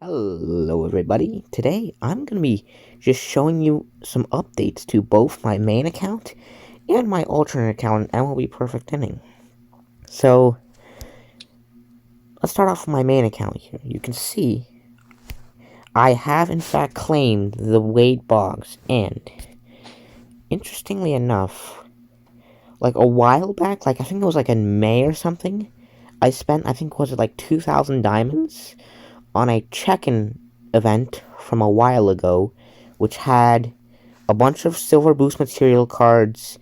Hello everybody, today I'm going to be just showing you some updates to both my main account and my alternate account, MLB Perfect Inning. So, let's start off with my main account here. You can see, I have in fact claimed the Wade Boggs, and, interestingly enough, like a while back, I think it was in May or something, I spent, was it 2,000 diamonds on a check-in event from a while ago, which had a bunch of silver boost material cards,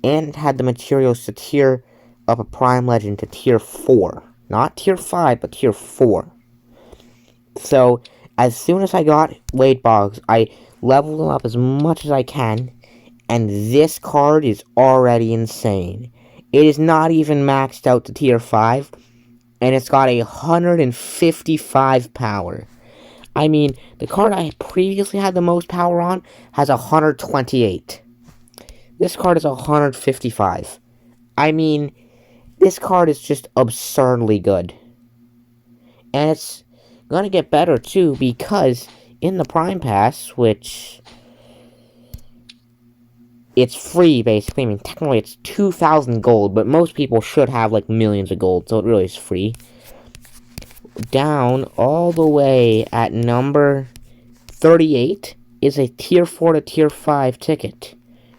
and it had the materials to tier up a prime legend to tier 4. Not tier 5, but tier 4. So, as soon as I got Wade Boggs, I leveled them up as much as I can, and this card is already insane. It is not even maxed out to tier 5, and it's got 155 power. I mean, the card I previously had the most power on has 128. This card is 155. I mean, this card is just absurdly good. And it's gonna get better too, because in the Prime Pass, which it's free basically, I mean technically it's 2,000 gold, but most people should have millions of gold, so it really is free. Down all the way at number 38 is a tier 4 to tier 5 ticket,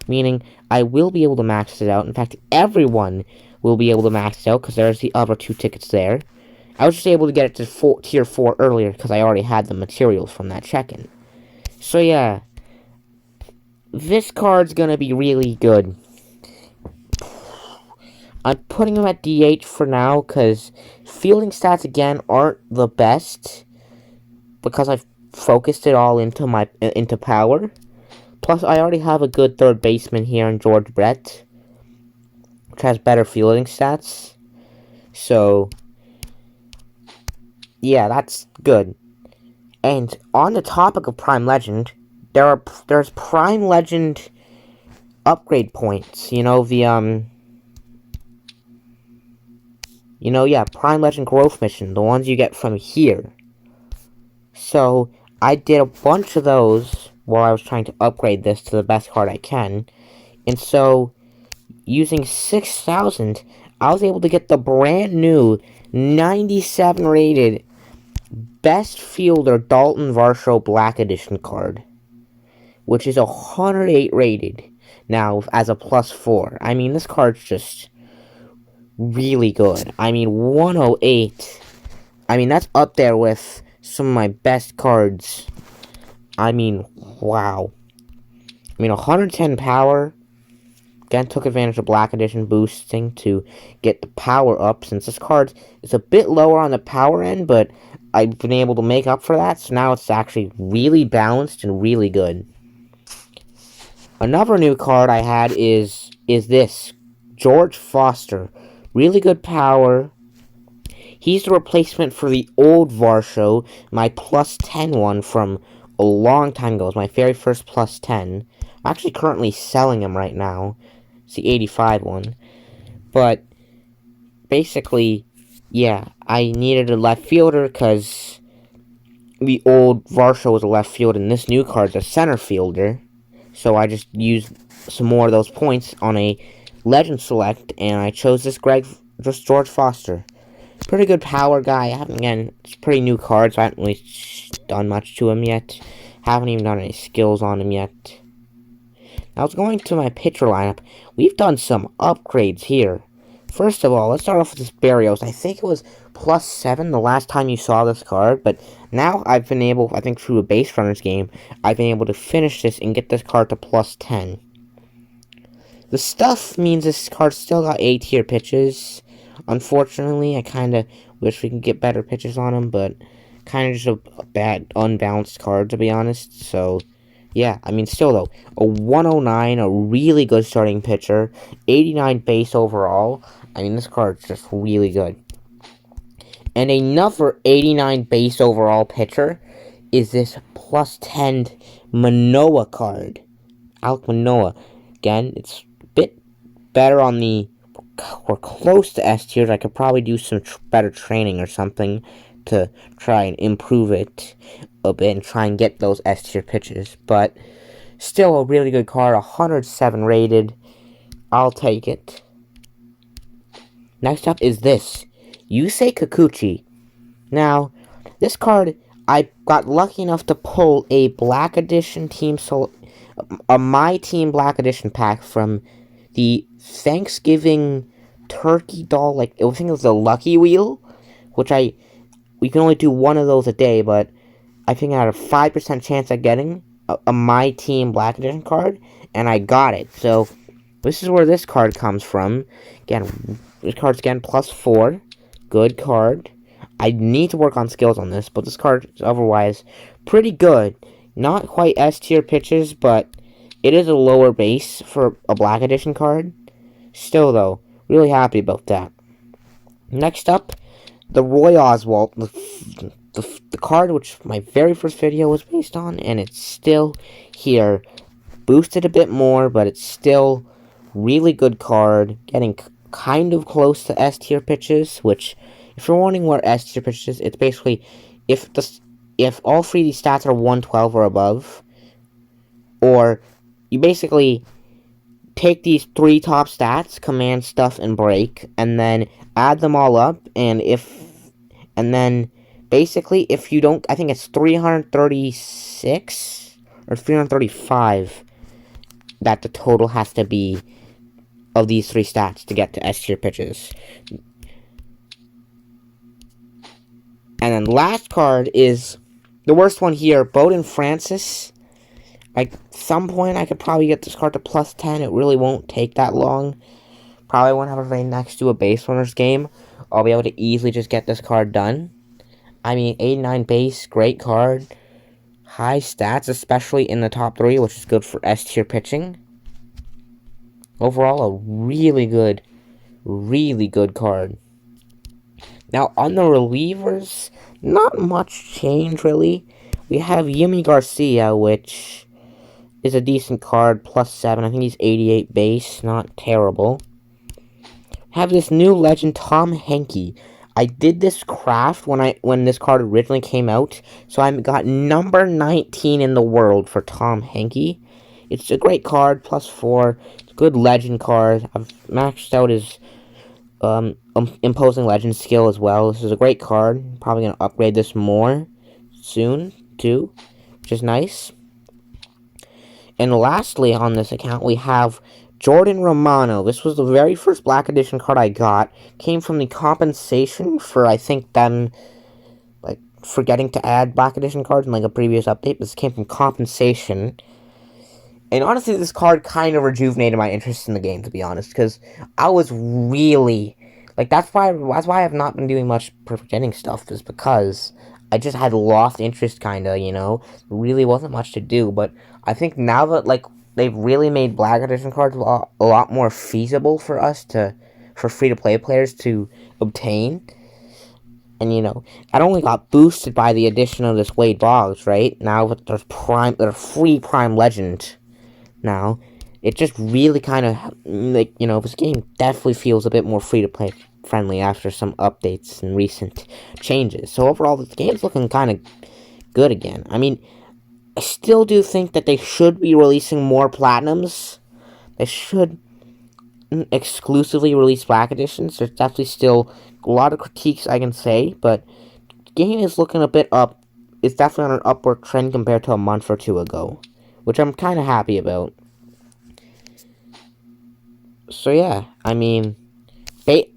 meaning I will be able to max it out. In fact, everyone will be able to max it out because there's the other 2 tickets there. I was just able to get it to tier 4 earlier because I already had the materials from that check-in. So yeah, this card's gonna be really good. I'm putting him at DH for now because fielding stats again aren't the best because I've focused it all into power. Plus, I already have a good third baseman here in George Brett, which has better fielding stats. So, yeah, that's good. And on the topic of Prime Legend, there's Prime Legend upgrade points. Prime Legend Growth Mission, the ones you get from here. So, I did a bunch of those while I was trying to upgrade this to the best card I can. And so, using 6,000, I was able to get the brand new 97 rated Best Fielder Dalton Varsho Black Edition card, which is 108 rated now as a +4. I mean, this card's just really good. I mean, 108. I mean, that's up there with some of my best cards. I mean, wow. I mean, 110 power. Again, took advantage of Black Edition boosting to get the power up, since this card is a bit lower on the power end, but I've been able to make up for that, so now it's actually really balanced and really good. Another new card I had is this, George Foster. Really good power. He's the replacement for the old Varsho, my +10 one from a long time ago. It was my very first +10. I'm actually currently selling him right now. It's the 85 one. But, basically, yeah, I needed a left fielder because the old Varsho was a left fielder, and this new card's a center fielder. So I just used some more of those points on a Legend Select, and I chose this George Foster. Pretty good power guy. Again, it's a pretty new card, so I haven't really done much to him yet. Haven't even done any skills on him yet. Now, going to my pitcher lineup, we've done some upgrades here. First of all, let's start off with this Barrios. I think it was +7 the last time you saw this card, but now I've been able, I think through a base runners game, I've been able to finish this and get this card to +10. The stuff means this card still got A-tier pitches. Unfortunately, I kind of wish we could get better pitches on him, but kind of just a bad, unbalanced card, to be honest. So, yeah, I mean, still, though, a 109, a really good starting pitcher, 89 base overall. I mean, this card's just really good. And another 89 base overall pitcher is this +10 Manoah card. Alek Manoah. Again, it's a bit better on the... We're close to S tiers. I could probably do some better training or something to try and improve it a bit and try and get those S tier pitches. But still a really good card, 107 rated. I'll take it. Next up is this, Yusei Kikuchi. Now, this card, I got lucky enough to pull a Black Edition My Team Black Edition pack from the Thanksgiving turkey doll, I think it was the Lucky Wheel, which we can only do one of those a day, but I think I had a 5% chance at getting a My Team Black Edition card, and I got it. So, this is where this card comes from. Again, this card's again +4. Good card. I need to work on skills on this, but this card is otherwise pretty good. Not quite S tier pitches, but it is a lower base for a Black Edition card. Still, though, really happy about that. Next up, the Roy Oswalt, the card which my very first video was based on, and it's still here. Boosted a bit more, but it's still really good card. Getting kind of close to S tier pitches, which, if you're wondering where S tier pitches is, it's basically if all three of these stats are 112 or above, or you basically take these three top stats, command, stuff, and break, and then add them all up, and then basically if you don't, I think it's 336 or 335 that the total has to be of these three stats to get to S tier pitches. And then last card is the worst one here, Bowden Francis. At some point, I could probably get this card to +10. It really won't take that long. Probably won't have everything next to a base runners game. I'll be able to easily just get this card done. I mean, 89 base, great card. High stats, especially in the top 3, which is good for S tier pitching. Overall, a really good card. Now, on the relievers, not much change, really. We have Yimi Garcia, which is a decent card, +7. I think he's 88 base, not terrible. Have this new legend, Tom Henke. I did this craft when this card originally came out, so I got number 19 in the world for Tom Henke. It's a great card, +4. It's a good legend card. I've maxed out his imposing legend skill as well. This is a great card. Probably going to upgrade this more soon, too, which is nice. And lastly on this account, we have Jordan Romano. This was the very first Black Edition card I got. Came from the compensation for, I think, them forgetting to add Black Edition cards in a previous update. This came from compensation. And honestly, this card kind of rejuvenated my interest in the game, to be honest, because I was really that's why I have not been doing much perfect ending stuff, is because I just had lost interest, really wasn't much to do. But I think now that they've really made Black Edition cards a lot more feasible for free-to-play players to obtain. And, it only got boosted by the addition of this Wade Boggs, right? Now that there's free Prime Legend now, it just really kind of, this game definitely feels a bit more free-to-play friendly after some updates and recent changes. So overall, the game's looking kind of good again. I mean, I still do think that they should be releasing more Platinums. They should exclusively release Black Editions. There's definitely still a lot of critiques I can say, but the game is looking a bit up. It's definitely on an upward trend compared to a month or two ago, which I'm kind of happy about. So yeah, I mean,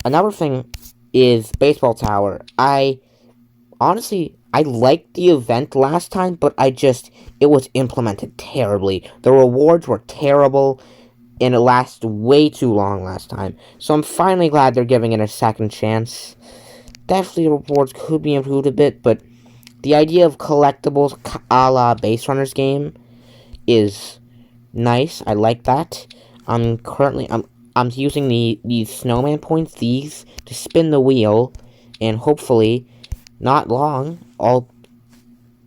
another thing is Baseball Tower. I liked the event last time, but it was implemented terribly. The rewards were terrible, and it lasted way too long last time. So I'm finally glad they're giving it a second chance. Definitely the rewards could be improved a bit, but the idea of collectibles a la Base Runners game is nice. I like that. I'm using these snowman points, to spin the wheel, and hopefully, not long,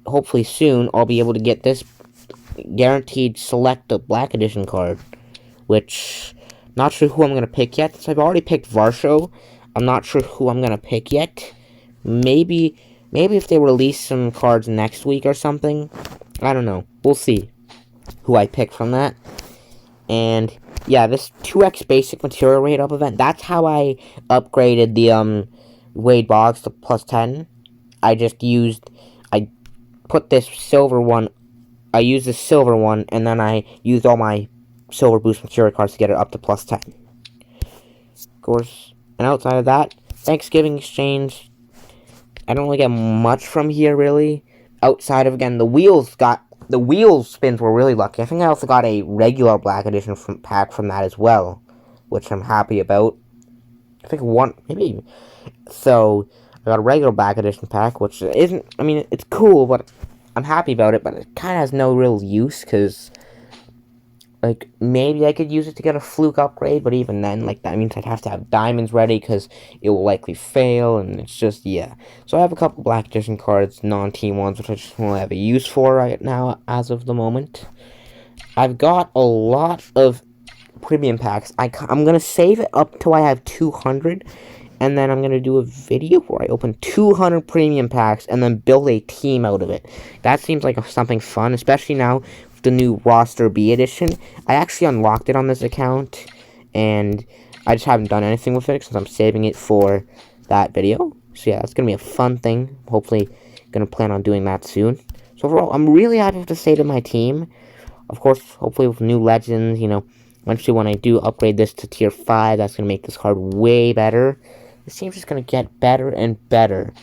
hopefully soon, I'll be able to get this guaranteed select a Black Edition card, which, not sure who I'm going to pick yet. So I've already picked Varsho. I'm not sure who I'm going to pick yet. Maybe Maybe if they release some cards next week or something. I don't know. We'll see who I pick from that. And yeah, this 2x basic material rate up event, that's how I upgraded the Wade Boggs to plus 10. I put this silver one, I used the silver one, and then I used all my silver boost material cards to get it up to plus 10. Of course, and outside of that, Thanksgiving exchange, I don't really get much from here, really. Outside of, again, the wheel spins were really lucky. I think I also got a regular Black Edition pack from that as well, which I'm happy about. I think maybe. So, I got a regular Black Edition pack, which isn't, I mean, it's cool, but I'm happy about it, but it kind of has no real use, because, like, maybe I could use it to get a fluke upgrade, but even then, like, that means I'd have to have diamonds ready, because it will likely fail, and it's just, yeah. So I have a couple Black Edition cards, non-team ones, which I just won't have a use for right now, as of the moment. I've got a lot of premium packs. I'm gonna save it up till I have 200, and then I'm gonna do a video where I open 200 premium packs, and then build a team out of it. That seems like something fun, especially now with the new Roster B edition. I actually unlocked it on this account, and I just haven't done anything with it, since I'm saving it for that video. So yeah, that's gonna be a fun thing. Hopefully, gonna plan on doing that soon. So overall, I'm really happy to say to my team. Of course, hopefully with new legends, you know, eventually when I do upgrade this to tier 5, that's gonna make this card way better. This team's just gonna get better and better.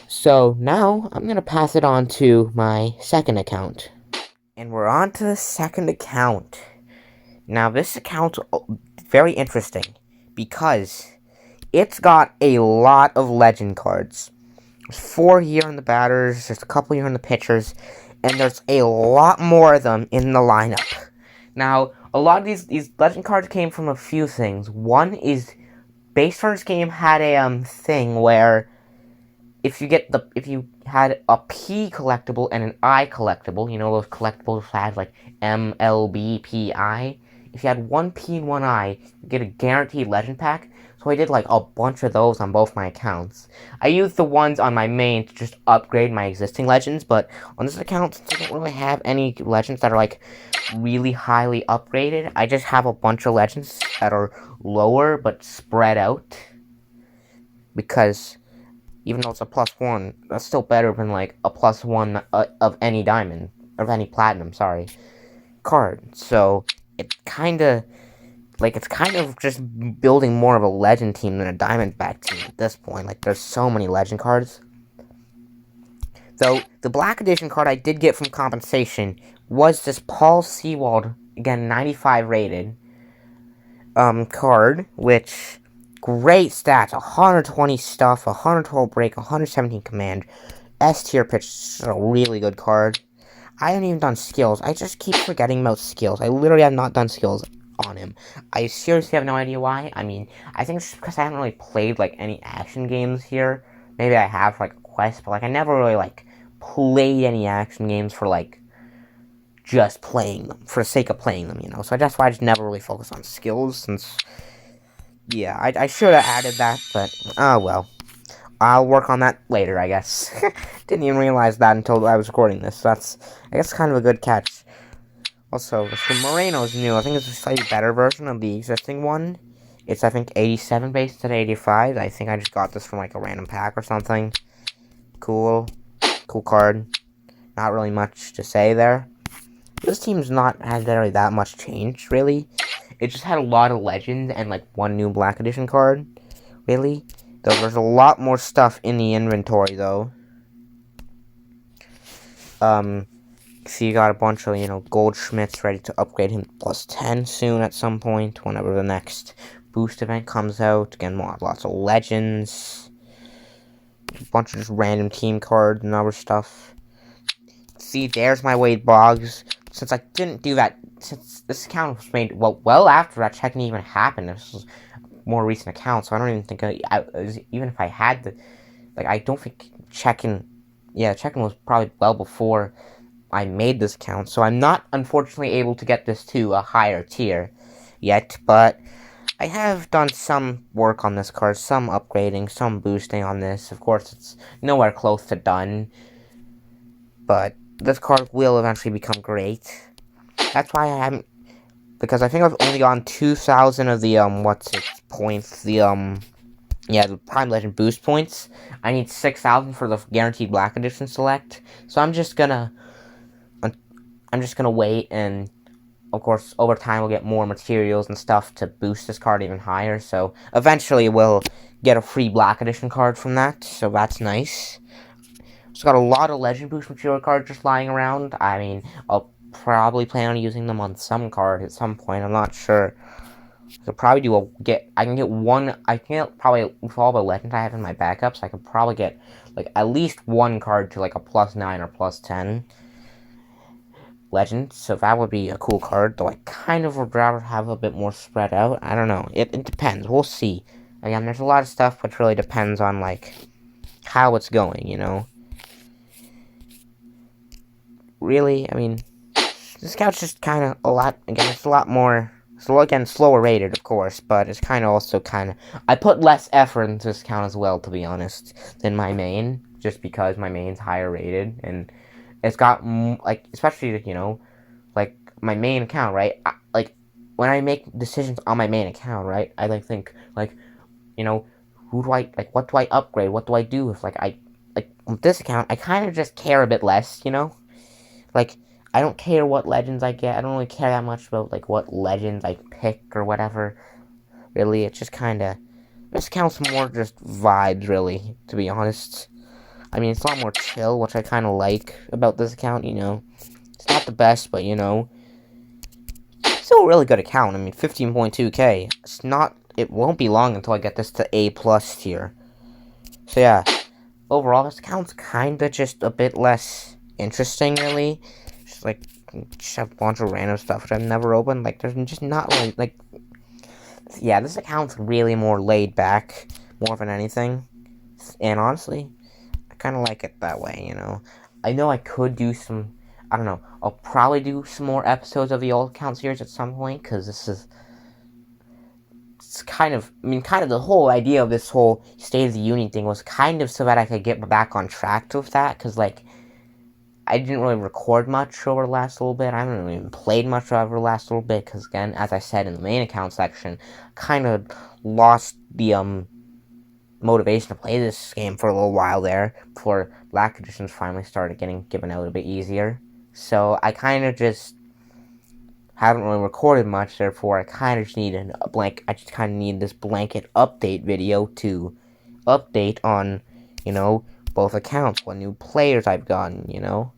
So now, I'm gonna pass it on to my second account. And we're on to the second account. Now, this account's very interesting, because it's got a lot of legend cards. There's 4 here in the batters, there's a couple here in the pitchers, and there's a lot more of them in the lineup. Now, a lot of these legend cards came from a few things. One is, Base Runners game had a thing where if you had a P collectible and an I collectible, you know those collectibles had like MLB PI. If you had one P and one I, you get a guaranteed legend pack. So I did like a bunch of those on both my accounts. I used the ones on my main to just upgrade my existing legends, but on this account, since I don't really have any legends that are like really highly upgraded, I just have a bunch of legends that are lower but spread out. Because even though it's a +1, that's still better than like a +1 of any diamond, of any platinum, sorry, card. So it's kind of just building more of a legend team than a Diamondback team at this point. Like, there's so many legend cards. Though, the Black Edition card I did get from compensation was this Paul Sewald, again, 95 rated, card, which, great stats, 120 stuff, 112 break, 117 command, S tier pitch, a really good card. I haven't even done skills. I just keep forgetting about skills. I literally have not done skills on him. I seriously have no idea why. I mean, I think it's just because I haven't really played, like, any action games here. Maybe I have, like, a quest, but, like, I never really, like, played any action games for, like, just playing them, for the sake of playing them, you know? So that's why I just never really focus on skills, since, yeah, I should have added that, but, oh well. I'll work on that later, I guess. Didn't even realize that until I was recording this, so that's, I guess, kind of a good catch. Also, the Moreno's new. I think it's a slightly better version of the existing one. It's, I think, 87 base instead of 85. I think I just got this from, like, a random pack or something. Cool. Cool card. Not really much to say there. This team's not had really that much change, really. It just had a lot of legends and, like, one new Black Edition card. Really. Though there's a lot more stuff in the inventory, though. So you got a bunch of, you know, Goldschmidts ready to upgrade him to +10 soon at some point, whenever the next boost event comes out. Again, lots of legends. A bunch of just random team cards and other stuff. See, there's my Wade Boggs. Since I didn't do that, since this account was made, well after that check-in even happened. This was a more recent account, so I don't even think, even if I had the, like, I don't think check-in was probably well before I made this account, so I'm not, unfortunately, able to get this to a higher tier yet, but I have done some work on this card, some upgrading, some boosting on this. Of course, it's nowhere close to done, but this card will eventually become great. That's why I haven't, because I think I've only gotten 2,000 of the, points, yeah, the Prime Legend boost points. I need 6,000 for the guaranteed Black Edition select, so I'm just gonna wait, and of course, over time we'll get more materials and stuff to boost this card even higher, so eventually we'll get a free Black Edition card from that, so that's nice. It's got a lot of Legend Boost material cards just lying around. I mean, I'll probably plan on using them on some card at some point, I'm not sure. I could probably I can get one, I can get probably, with all the legends I have in my backups, I could probably get, like, at least one card to, like, a +9 or +10 legend, so that would be a cool card, though I kind of would rather have a bit more spread out. I don't know, it depends, we'll see. Again, there's a lot of stuff which really depends on, like, how it's going, you know? Really, I mean, this count's just kind of a lot, again, it's a lot more, so again, slower rated, of course, but it's kind of also kind of, I put less effort into this count as well, to be honest, than my main, just because my main's higher rated, and it's got, like, especially, you know, like, my main account, right, like, when I make decisions on my main account, right, I, like, think, like, you know, what do I upgrade, what do I do if, like, with this account, I kind of just care a bit less, you know, like, I don't care what legends I get. I don't really care that much about, like, what legends I pick or whatever. Really, it's just kind of, this counts more just vibes, really, to be honest. I mean, it's a lot more chill, which I kind of like about this account, you know. It's not the best, but, you know, it's still a really good account. I mean, 15.2k. It's not, it won't be long until I get this to A+ tier. So, yeah, overall, this account's kind of just a bit less interesting, really. Just, like, just have a bunch of random stuff which I've never opened. Like, there's just not really, like, yeah, this account's really more laid back, more than anything. And honestly, I kind of like it that way, you know. I know I could do some, I don't know, I'll probably do some more episodes of the old account series at some point, because it's kind of, I mean, kind of the whole idea of this whole State of the Union thing was kind of so that I could get back on track with that, because, like, I didn't really record much over the last little bit. I haven't even played much over the last little bit, because, again, as I said in the main account section, kind of lost the, motivation to play this game for a little while there, before Black Editions finally started getting given out a bit easier. So, I kind of just haven't really recorded much, therefore I kind of just need I just kind of need this blanket update video to update on, you know, both accounts, what new players I've gotten, you know.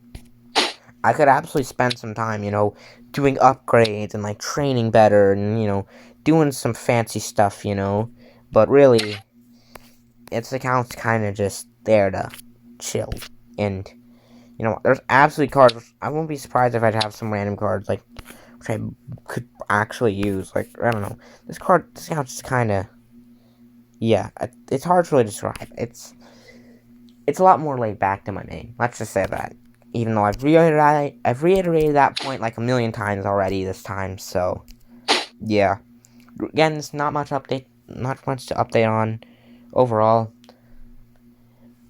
I could absolutely spend some time, you know, doing upgrades and, like, training better and, you know, doing some fancy stuff, you know, but really, its account's kind of just there to chill, and, you know, there's absolutely cards, I wouldn't be surprised if I'd have some random cards, like, which I could actually use, like, I don't know, this account's just kind of, yeah, it's hard to really describe, it's a lot more laid back than my main, let's just say that, even though I've reiterated that point, like, a million times already this time, so, yeah, again, there's not much to update on, overall.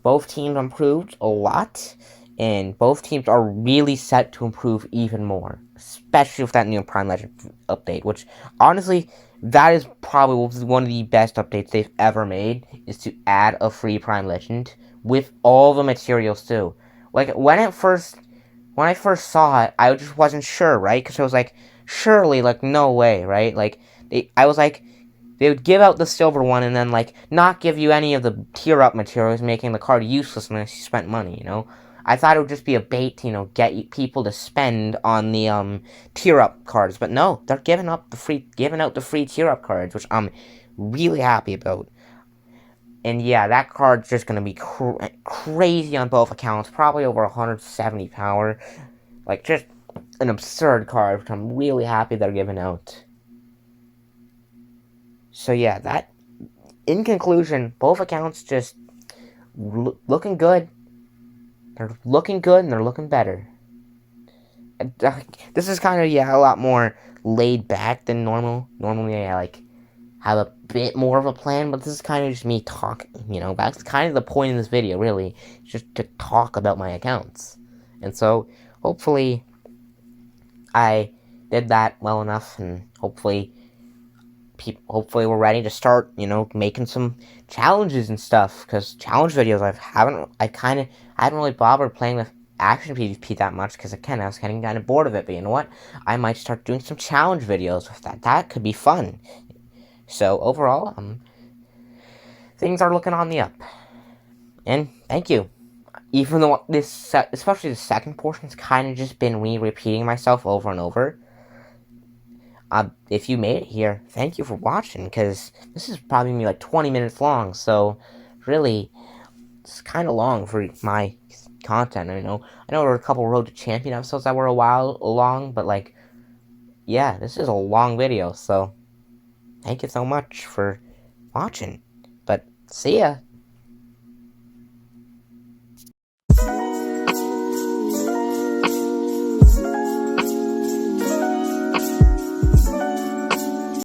Both teams improved a lot, and both teams are really set to improve even more, especially with that new Prime Legend update, which, honestly, that is probably one of the best updates they've ever made, is to add a free Prime Legend with all the materials, too. Like, when I first saw it, I just wasn't sure, right? Because I was like, surely, like, no way, right? Like, I was like, they would give out the silver one and then, like, not give you any of the tier-up materials, making the card useless unless you spent money, you know? I thought it would just be a bait to, you know, get people to spend on the, tier-up cards. But no, they're giving out the free tier-up cards, which I'm really happy about. And yeah, that card's just gonna be crazy on both accounts, probably over 170 power. Like, just an absurd card, which I'm really happy they're giving out. So yeah, in conclusion, both accounts just looking good. They're looking good and they're looking better. This is kind of, yeah, a lot more laid back than normal. Normally, have a bit more of a plan, but this is kind of just me talking, that's kind of the point of this video, really, just to talk about my accounts. And so, hopefully, I did that well enough, and hopefully we're ready to start, making some challenges and stuff, because challenge videos, I hadn't really bothered playing with action PvP that much, because again, I was getting kind of bored of it, but you know what, I might start doing some challenge videos with that could be fun. So overall, things are looking on the up, and thank you. Even though especially the second portion's kind of just been me repeating myself over and over. If you made it here, thank you for watching, because this is probably gonna be like 20 minutes long, so really, it's kind of long for my content. I know there were a couple Road to Champion episodes that were a while long, but like, yeah, this is a long video, so thank you so much for watching. But see ya.